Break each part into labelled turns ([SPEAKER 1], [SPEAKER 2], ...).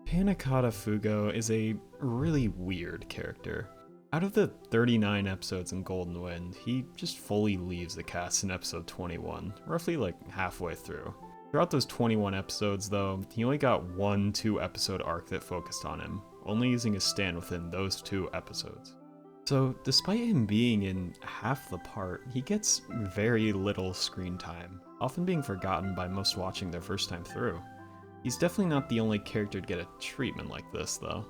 [SPEAKER 1] Panna Cotta Fugo is a really weird character. Out of the 39 episodes in Golden Wind, he just fully leaves the cast in episode 21, roughly like halfway through. Throughout those 21 episodes though, he only got one 2-episode arc that focused on him, only using his stand within those 2 episodes. So despite him being in half the part, he gets very little screen time, often being forgotten by most watching their first time through. He's definitely not the only character to get a treatment like this though.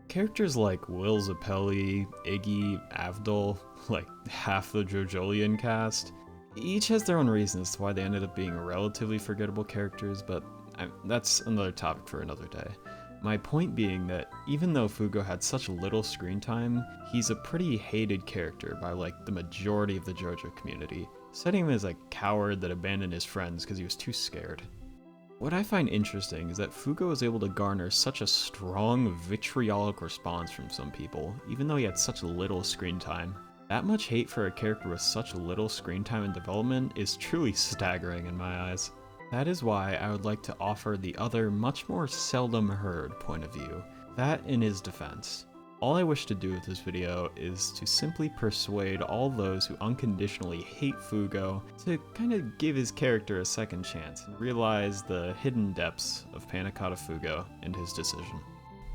[SPEAKER 1] Characters like Will Zappelli, Iggy, Avdol, like half the JoJolion cast, each has their own reasons as to why they ended up being relatively forgettable characters, but that's another topic for another day. My point being that even though Fugo had such little screen time, he's a pretty hated character by like the majority of the JoJo community, citing him as a coward that abandoned his friends because he was too scared. What I find interesting is that Fugo was able to garner such a strong vitriolic response from some people, even though he had such little screen time. That much hate for a character with such little screen time and development is truly staggering in my eyes. That is why I would like to offer the other, much more seldom heard point of view, that in his defense. All I wish to do with this video is to simply persuade all those who unconditionally hate Fugo to kind of give his character a second chance and realize the hidden depths of Panna Cotta Fugo and his decision.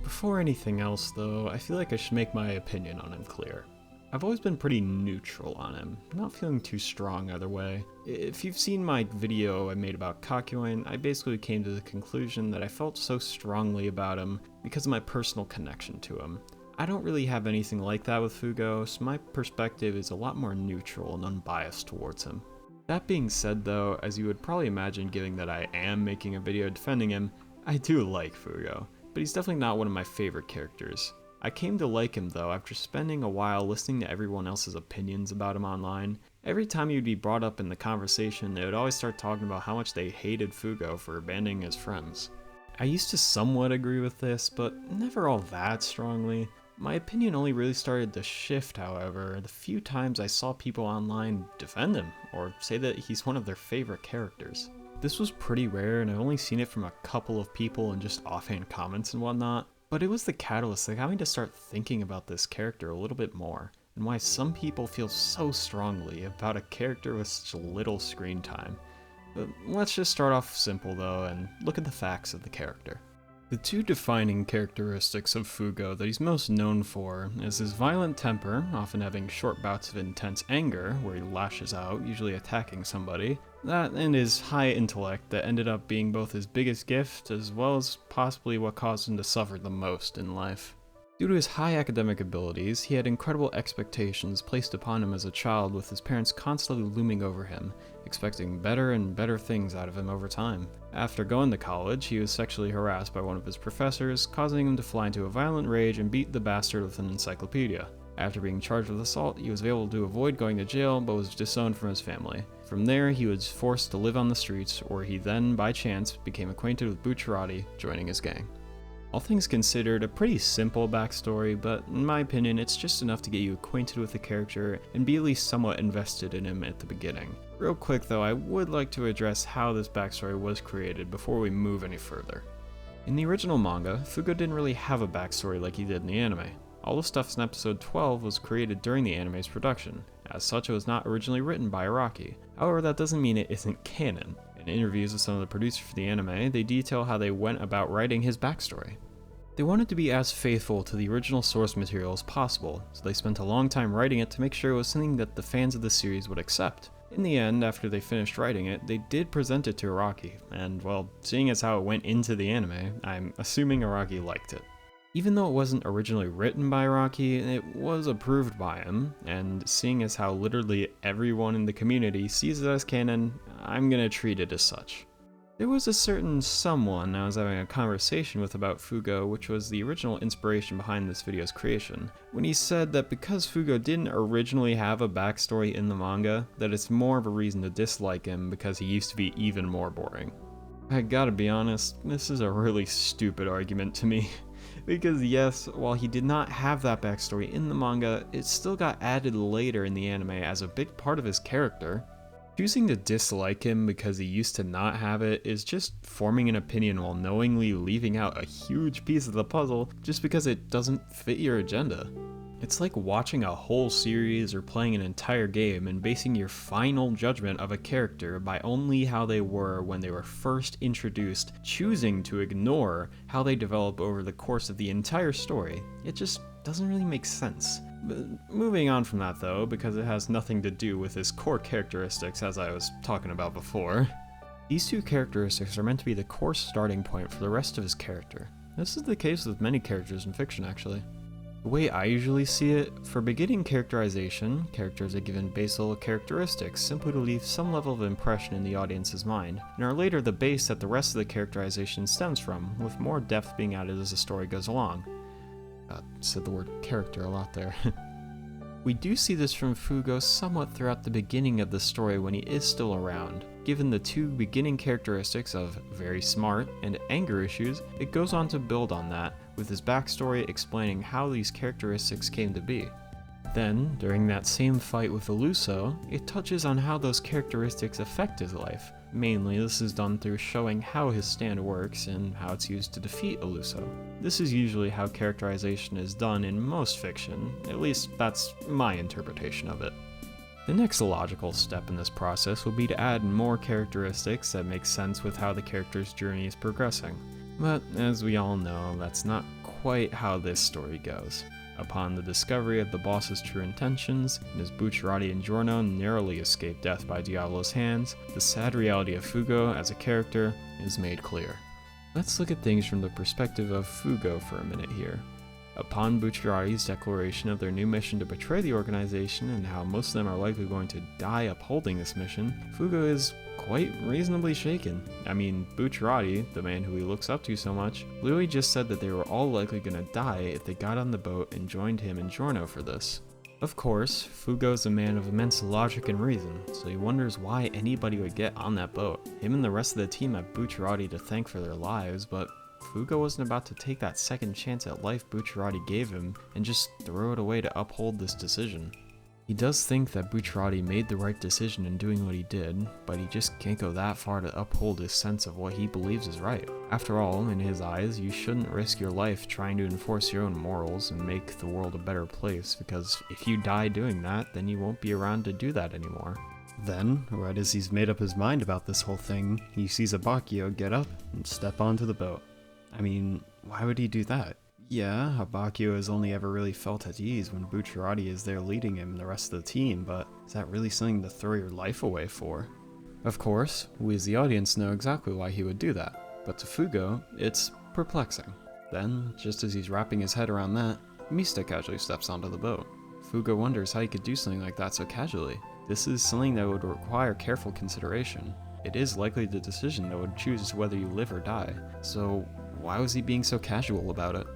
[SPEAKER 1] Before anything else though, I feel like I should make my opinion on him clear. I've always been pretty neutral on him, not feeling too strong either way. If you've seen my video I made about Kakyoin, I basically came to the conclusion that I felt so strongly about him because of my personal connection to him. I don't really have anything like that with Fugo, so my perspective is a lot more neutral and unbiased towards him. That being said though, as you would probably imagine given that I am making a video defending him, I do like Fugo, but he's definitely not one of my favorite characters. I came to like him though after spending a while listening to everyone else's opinions about him online. Every time he would be brought up in the conversation, they would always start talking about how much they hated Fugo for abandoning his friends. I used to somewhat agree with this, but never all that strongly. My opinion only really started to shift, however, the few times I saw people online defend him, or say that he's one of their favorite characters. This was pretty rare, and I've only seen it from a couple of people in just offhand comments and whatnot, but it was the catalyst that got me to start thinking about this character a little bit more, and why some people feel so strongly about a character with such little screen time. But let's just start off simple though, and look at the facts of the character. The 2 defining characteristics of Fugo that he's most known for is his violent temper, often having short bouts of intense anger where he lashes out, usually attacking somebody, that and his high intellect that ended up being both his biggest gift as well as possibly what caused him to suffer the most in life. Due to his high academic abilities, he had incredible expectations placed upon him as a child, with his parents constantly looming over him, expecting better and better things out of him over time. After going to college, he was sexually harassed by one of his professors, causing him to fly into a violent rage and beat the bastard with an encyclopedia. After being charged with assault, he was able to avoid going to jail but was disowned from his family. From there, he was forced to live on the streets, where he then, by chance, became acquainted with Bucciarati, joining his gang. All things considered, a pretty simple backstory, but in my opinion, it's just enough to get you acquainted with the character and be at least somewhat invested in him at the beginning. Real quick though, I would like to address how this backstory was created before we move any further. In the original manga, Fugo didn't really have a backstory like he did in the anime. All the stuff in episode 12 was created during the anime's production. As such, it was not originally written by Araki. However, that doesn't mean it isn't canon. In interviews with some of the producers for the anime, they detail how they went about writing his backstory. They wanted to be as faithful to the original source material as possible, so they spent a long time writing it to make sure it was something that the fans of the series would accept. In the end, after they finished writing it, they did present it to Araki, and well, seeing as how it went into the anime, I'm assuming Araki liked it. Even though it wasn't originally written by Araki, it was approved by him, and seeing as how literally everyone in the community sees it as canon, I'm gonna treat it as such. There was a certain someone I was having a conversation with about Fugo, which was the original inspiration behind this video's creation, when he said that because Fugo didn't originally have a backstory in the manga, that it's more of a reason to dislike him because he used to be even more boring. I gotta be honest, this is a really stupid argument to me. Because yes, while he did not have that backstory in the manga, it still got added later in the anime as a big part of his character. Choosing to dislike him because he used to not have it is just forming an opinion while knowingly leaving out a huge piece of the puzzle just because it doesn't fit your agenda. It's like watching a whole series or playing an entire game and basing your final judgment of a character by only how they were when they were first introduced, choosing to ignore how they develop over the course of the entire story. It just doesn't really make sense. But moving on from that though, because it has nothing to do with his core characteristics as I was talking about before. These two characteristics are meant to be the core starting point for the rest of his character. This is the case with many characters in fiction actually. The way I usually see it, for beginning characterization, characters are given basal characteristics simply to leave some level of impression in the audience's mind, and are later the base that the rest of the characterization stems from, with more depth being added as the story goes along. Said the word character a lot there. We do see this from Fugo somewhat throughout the beginning of the story when he is still around. Given the two beginning characteristics of very smart and anger issues, it goes on to build on that, with his backstory explaining how these characteristics came to be. Then, during that same fight with Illuso, it touches on how those characteristics affect his life. Mainly, this is done through showing how his stand works and how it's used to defeat Illuso. This is usually how characterization is done in most fiction, at least that's my interpretation of it. The next logical step in this process would be to add more characteristics that make sense with how the character's journey is progressing. But as we all know, that's not quite how this story goes. Upon the discovery of the boss's true intentions, and as Bucciarati and Giorno narrowly escape death by Diavolo's hands, the sad reality of Fugo as a character is made clear. Let's look at things from the perspective of Fugo for a minute here. Upon Bucciarati's declaration of their new mission to betray the organization and how most of them are likely going to die upholding this mission, Fugo is quite reasonably shaken. I mean, Bucciarati, the man who he looks up to so much, literally just said that they were all likely gonna die if they got on the boat and joined him and Giorno for this. Of course, Fugo's a man of immense logic and reason, so he wonders why anybody would get on that boat. Him and the rest of the team have Bucciarati to thank for their lives, but Fugo wasn't about to take that second chance at life Bucciarati gave him and just throw it away to uphold this decision. He does think that Bucciarati made the right decision in doing what he did, but he just can't go that far to uphold his sense of what he believes is right. After all, in his eyes, you shouldn't risk your life trying to enforce your own morals and make the world a better place, because if you die doing that, then you won't be around to do that anymore. Then, right as he's made up his mind about this whole thing, he sees Abbacchio get up and step onto the boat. I mean, why would he do that? Yeah, Abbacchio has only ever really felt at ease when Bucciarati is there leading him and the rest of the team, but is that really something to throw your life away for? Of course, we as the audience know exactly why he would do that, but to Fugo, it's perplexing. Then, just as he's wrapping his head around that, Mista casually steps onto the boat. Fugo wonders how he could do something like that so casually. This is something that would require careful consideration. It is likely the decision that would choose whether you live or die, so why was he being so casual about it?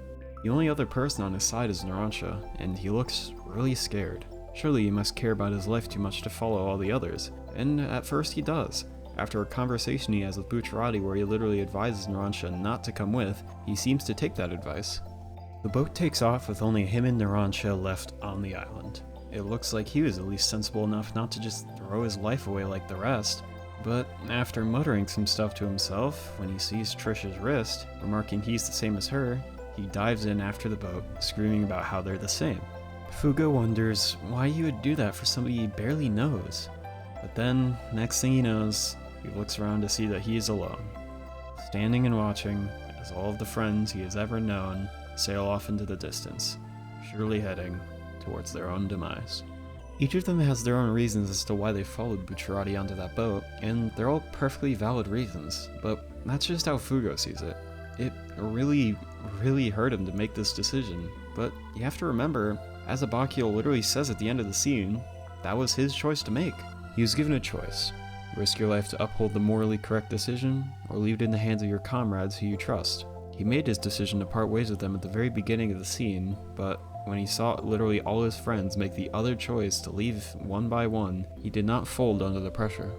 [SPEAKER 1] The only other person on his side is Narancia, and he looks really scared. Surely he must care about his life too much to follow all the others, and at first he does. After a conversation he has with Bucciarati where he literally advises Narancia not to come with, he seems to take that advice. The boat takes off with only him and Narancia left on the island. It looks like he was at least sensible enough not to just throw his life away like the rest. But after muttering some stuff to himself, when he sees Trisha's wrist, remarking he's the same as her, he dives in after the boat, screaming about how they're the same. Fugo wonders why he would do that for somebody he barely knows. But then, next thing he knows, he looks around to see that he is alone, standing and watching as all of the friends he has ever known sail off into the distance, surely heading towards their own demise. Each of them has their own reasons as to why they followed Bucciarati onto that boat, and they're all perfectly valid reasons, but that's just how Fugo sees it. It really hurt him to make this decision, but you have to remember, as Abbacchio literally says at the end of the scene, that was his choice to make. He was given a choice. Risk your life to uphold the morally correct decision, or leave it in the hands of your comrades who you trust. He made his decision to part ways with them at the very beginning of the scene, but when he saw literally all his friends make the other choice to leave one by one, he did not fold under the pressure.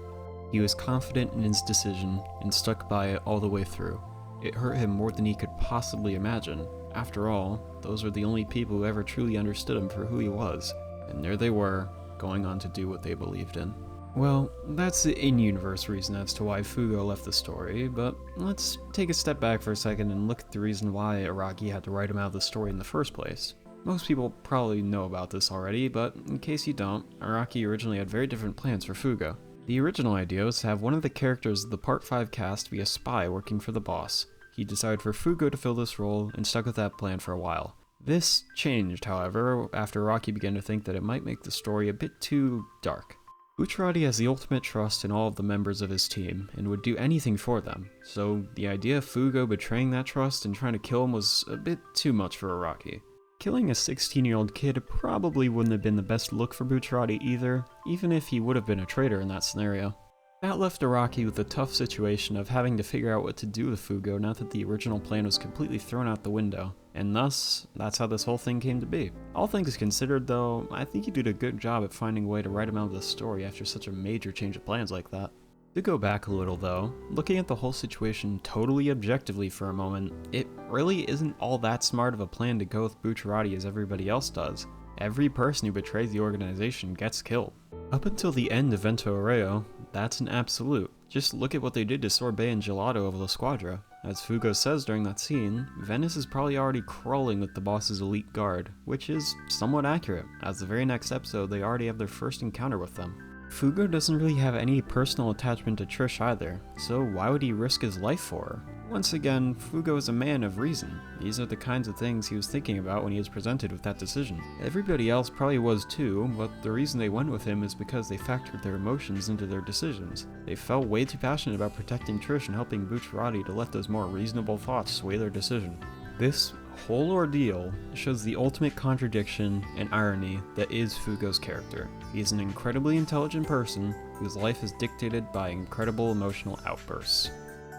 [SPEAKER 1] He was confident in his decision and stuck by it all the way through. It hurt him more than he could possibly imagine. After all, those were the only people who ever truly understood him for who he was, and there they were, going on to do what they believed in. Well, that's the in-universe reason as to why Fugo left the story, but let's take a step back for a second and look at the reason why Araki had to write him out of the story in the first place. Most people probably know about this already, but in case you don't, Araki originally had very different plans for Fugo. The original idea was to have one of the characters of the Part 5 cast be a spy working for the boss. He decided for Fugo to fill this role and stuck with that plan for a while. This changed, however, after Araki began to think that it might make the story a bit too dark. Bucciarati has the ultimate trust in all of the members of his team, and would do anything for them, so the idea of Fugo betraying that trust and trying to kill him was a bit too much for Araki. Killing a 16-year-old kid probably wouldn't have been the best look for Bucciarati either, even if he would have been a traitor in that scenario. That left Araki with the tough situation of having to figure out what to do with Fugo now that the original plan was completely thrown out the window, and thus, that's how this whole thing came to be. All things considered though, I think he did a good job at finding a way to write him out of the story after such a major change of plans like that. To go back a little though, looking at the whole situation totally objectively for a moment, it really isn't all that smart of a plan to go with Bucciarati as everybody else does. Every person who betrays the organization gets killed. Up until the end of Vento Arreo, that's an absolute. Just look at what they did to Sorbet and Gelato over La Squadra. As Fugo says during that scene, Venice is probably already crawling with the boss's elite guard, which is somewhat accurate, as the very next episode they already have their first encounter with them. Fugo doesn't really have any personal attachment to Trish either, so why would he risk his life for her? Once again, Fugo is a man of reason. These are the kinds of things he was thinking about when he was presented with that decision. Everybody else probably was too, but the reason they went with him is because they factored their emotions into their decisions. They felt way too passionate about protecting Trish and helping Bucciarati to let those more reasonable thoughts sway their decision. This whole ordeal shows the ultimate contradiction and irony that is Fugo's character. He is an incredibly intelligent person whose life is dictated by incredible emotional outbursts.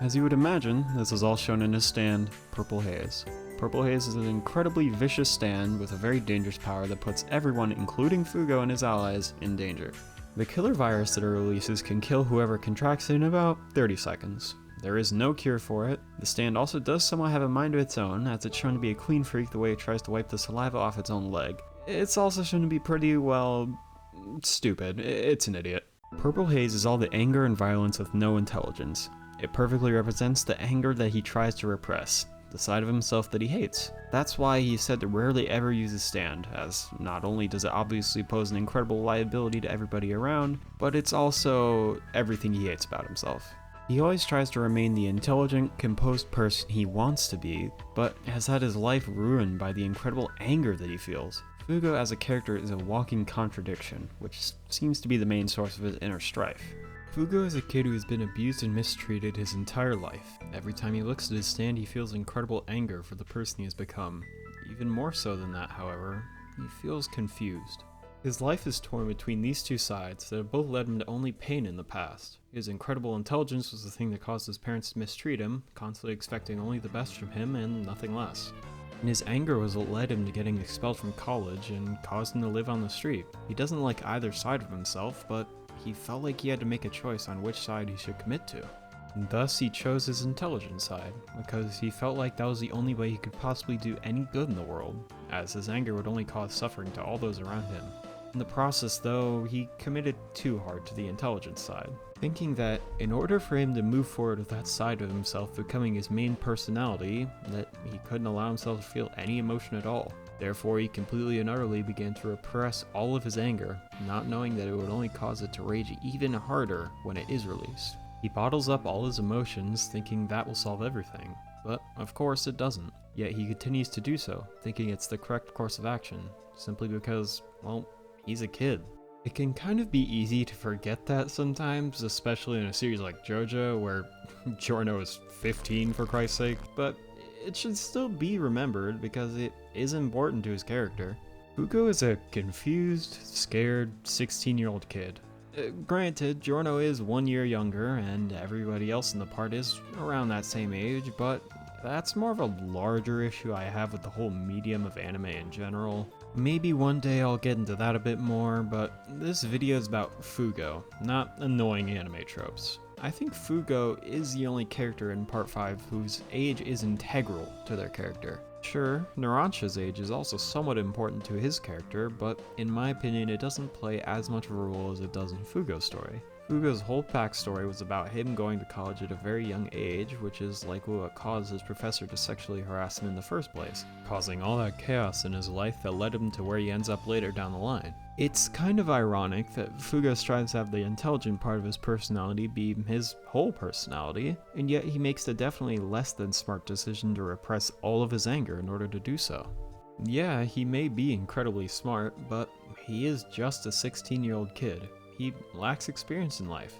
[SPEAKER 1] As you would imagine, this is all shown in his stand, Purple Haze. Purple Haze is an incredibly vicious stand with a very dangerous power that puts everyone, including Fugo and his allies, in danger. The killer virus that it releases can kill whoever contracts it in about 30 seconds. There is no cure for it. The stand also does somewhat have a mind of its own, as it's shown to be a clean freak the way it tries to wipe the saliva off its own leg. It's also shown to be pretty, well, stupid. It's an idiot. Purple Haze is all the anger and violence with no intelligence. It perfectly represents the anger that he tries to repress, the side of himself that he hates. That's why he's said to rarely ever use his stand, as not only does it obviously pose an incredible liability to everybody around, but it's also everything he hates about himself. He always tries to remain the intelligent, composed person he wants to be, but has had his life ruined by the incredible anger that he feels. Fugo as a character is a walking contradiction, which seems to be the main source of his inner strife. Fugo is a kid who has been abused and mistreated his entire life. Every time he looks at his stand, he feels incredible anger for the person he has become. Even more so than that, however, he feels confused. His life is torn between these two sides that have both led him to only pain in the past. His incredible intelligence was the thing that caused his parents to mistreat him, constantly expecting only the best from him and nothing less. And his anger was what led him to getting expelled from college and caused him to live on the street. He doesn't like either side of himself, but he felt like he had to make a choice on which side he should commit to. And thus he chose his intelligent side, because he felt like that was the only way he could possibly do any good in the world, as his anger would only cause suffering to all those around him. In the process though, he committed too hard to the intelligent side, thinking that in order for him to move forward with that side of himself becoming his main personality, that he couldn't allow himself to feel any emotion at all. Therefore, he completely and utterly began to repress all of his anger, not knowing that it would only cause it to rage even harder when it is released. He bottles up all his emotions, thinking that will solve everything. But, of course, it doesn't. Yet he continues to do so, thinking it's the correct course of action, simply because, well, he's a kid. It can kind of be easy to forget that sometimes, especially in a series like JoJo, where Giorno is 15 for Christ's sake, but it should still be remembered because it is important to his character. Fugo is a confused, scared 16-year-old kid. Granted, Giorno is 1 year younger, and everybody else in the part is around that same age, but that's more of a larger issue I have with the whole medium of anime in general. Maybe one day I'll get into that a bit more, but this video is about Fugo, not annoying anime tropes. I think Fugo is the only character in Part 5 whose age is integral to their character. Sure, Narancia's age is also somewhat important to his character, but in my opinion it doesn't play as much of a role as it does in Fugo's story. Fugo's whole backstory was about him going to college at a very young age, which is likely what caused his professor to sexually harass him in the first place, causing all that chaos in his life that led him to where he ends up later down the line. It's kind of ironic that Fugo strives to have the intelligent part of his personality be his whole personality, and yet he makes the definitely less than smart decision to repress all of his anger in order to do so. Yeah, he may be incredibly smart, but he is just a 16-year-old kid. He lacks experience in life.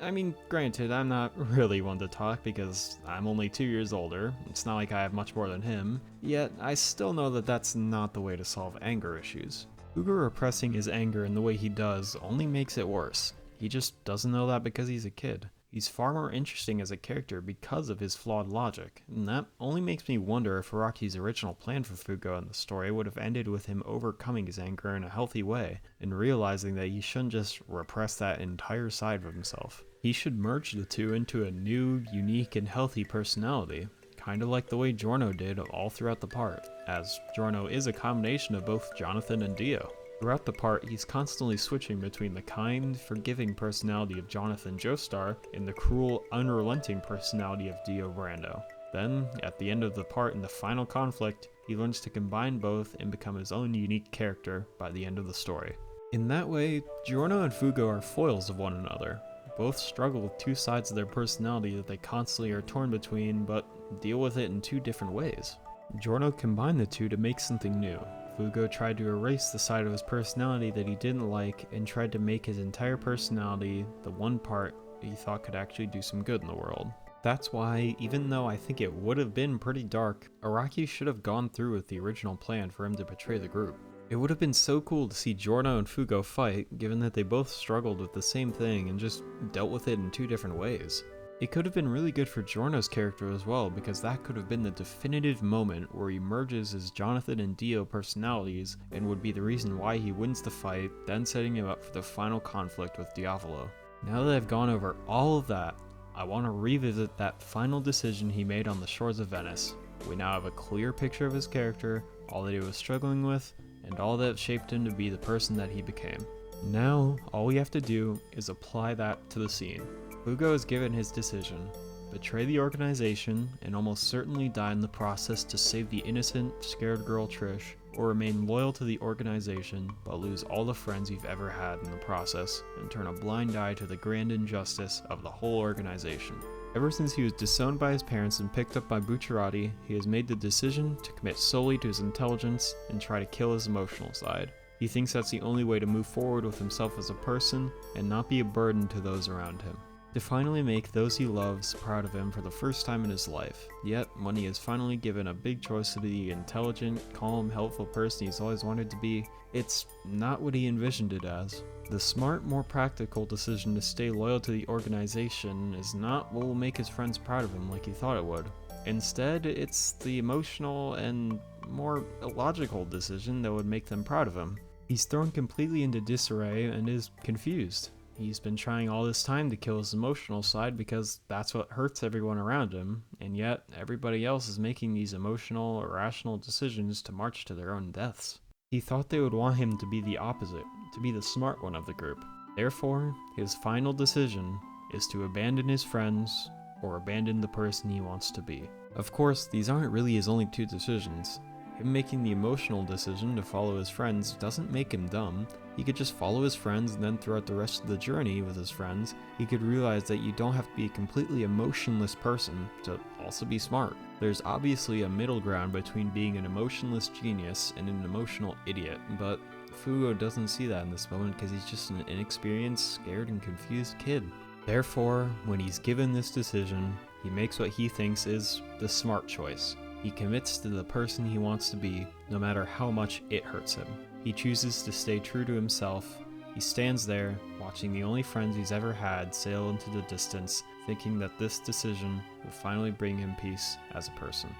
[SPEAKER 1] I mean, granted, I'm not really one to talk because I'm only 2 years older. It's not like I have much more than him, yet I still know that that's not the way to solve anger issues. Fugo repressing his anger in the way he does only makes it worse. He just doesn't know that because he's a kid. He's far more interesting as a character because of his flawed logic, and that only makes me wonder if Araki's original plan for Fugo in the story would have ended with him overcoming his anger in a healthy way, and realizing that he shouldn't just repress that entire side of himself. He should merge the two into a new, unique, and healthy personality, kinda like the way Giorno did all throughout the part, as Giorno is a combination of both Jonathan and Dio. Throughout the part, he's constantly switching between the kind, forgiving personality of Jonathan Joestar and the cruel, unrelenting personality of Dio Brando. Then, at the end of the part in the final conflict, he learns to combine both and become his own unique character by the end of the story. In that way, Giorno and Fugo are foils of one another. Both struggle with two sides of their personality that they constantly are torn between, but deal with it in two different ways. Giorno combined the two to make something new. Fugo tried to erase the side of his personality that he didn't like and tried to make his entire personality the one part he thought could actually do some good in the world. That's why, even though I think it would have been pretty dark, Araki should have gone through with the original plan for him to betray the group. It would have been so cool to see Giorno and Fugo fight, given that they both struggled with the same thing and just dealt with it in two different ways. It could have been really good for Giorno's character as well, because that could have been the definitive moment where he merges his Jonathan and Dio personalities and would be the reason why he wins the fight, then setting him up for the final conflict with Diavolo. Now that I've gone over all of that, I want to revisit that final decision he made on the shores of Venice. We now have a clear picture of his character, all that he was struggling with, and all that shaped him to be the person that he became. Now, all we have to do is apply that to the scene. Fugo is given his decision: betray the organization and almost certainly die in the process to save the innocent, scared girl Trish, or remain loyal to the organization but lose all the friends you've ever had in the process and turn a blind eye to the grand injustice of the whole organization. Ever since he was disowned by his parents and picked up by Bucciarati, he has made the decision to commit solely to his intelligence and try to kill his emotional side. He thinks that's the only way to move forward with himself as a person and not be a burden to those around him. To finally make those he loves proud of him for the first time in his life. Yet, when he is finally given a big choice to be the intelligent, calm, helpful person he's always wanted to be, it's not what he envisioned it as. The smart, more practical decision to stay loyal to the organization is not what will make his friends proud of him like he thought it would. Instead, it's the emotional and more illogical decision that would make them proud of him. He's thrown completely into disarray and is confused. He's been trying all this time to kill his emotional side because that's what hurts everyone around him, and yet everybody else is making these emotional, irrational decisions to march to their own deaths. He thought they would want him to be the opposite, to be the smart one of the group. Therefore, his final decision is to abandon his friends or abandon the person he wants to be. Of course, these aren't really his only two decisions. Him making the emotional decision to follow his friends doesn't make him dumb. He could just follow his friends, and then throughout the rest of the journey with his friends, he could realize that you don't have to be a completely emotionless person to also be smart. There's obviously a middle ground between being an emotionless genius and an emotional idiot, but Fugo doesn't see that in this moment because he's just an inexperienced, scared, and confused kid. Therefore, when he's given this decision, he makes what he thinks is the smart choice. He commits to the person he wants to be, no matter how much it hurts him. He chooses to stay true to himself. He stands there, watching the only friends he's ever had sail into the distance, thinking that this decision will finally bring him peace as a person.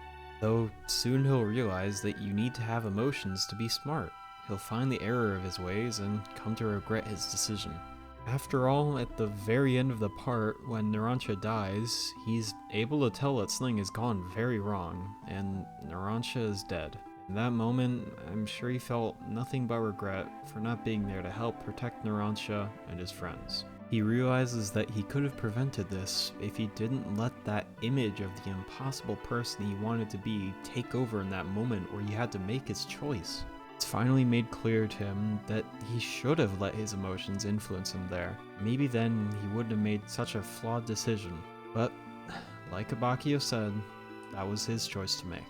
[SPEAKER 1] Though soon he'll realize that you need to have emotions to be smart. He'll find the error of his ways and come to regret his decision. After all, at the very end of the part, when Narancia dies, he's able to tell that something has gone very wrong, and Narancia is dead. In that moment, I'm sure he felt nothing but regret for not being there to help protect Narancia and his friends. He realizes that he could have prevented this if he didn't let that image of the impossible person he wanted to be take over in that moment where he had to make his choice. It's finally made clear to him that he should have let his emotions influence him there. Maybe then he wouldn't have made such a flawed decision. But, like Abbacchio said, that was his choice to make.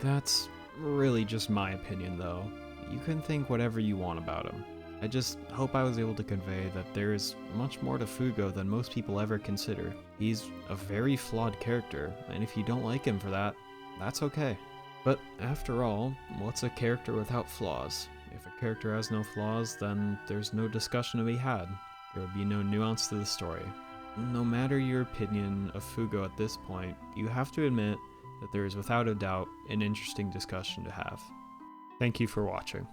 [SPEAKER 1] That's really just my opinion though. You can think whatever you want about him. I just hope I was able to convey that there is much more to Fugo than most people ever consider. He's a very flawed character, and if you don't like him for that, that's okay. But after all, what's a character without flaws? If a character has no flaws, then there's no discussion to be had. There would be no nuance to the story. No matter your opinion of Fugo at this point, you have to admit that there is without a doubt an interesting discussion to have. Thank you for watching.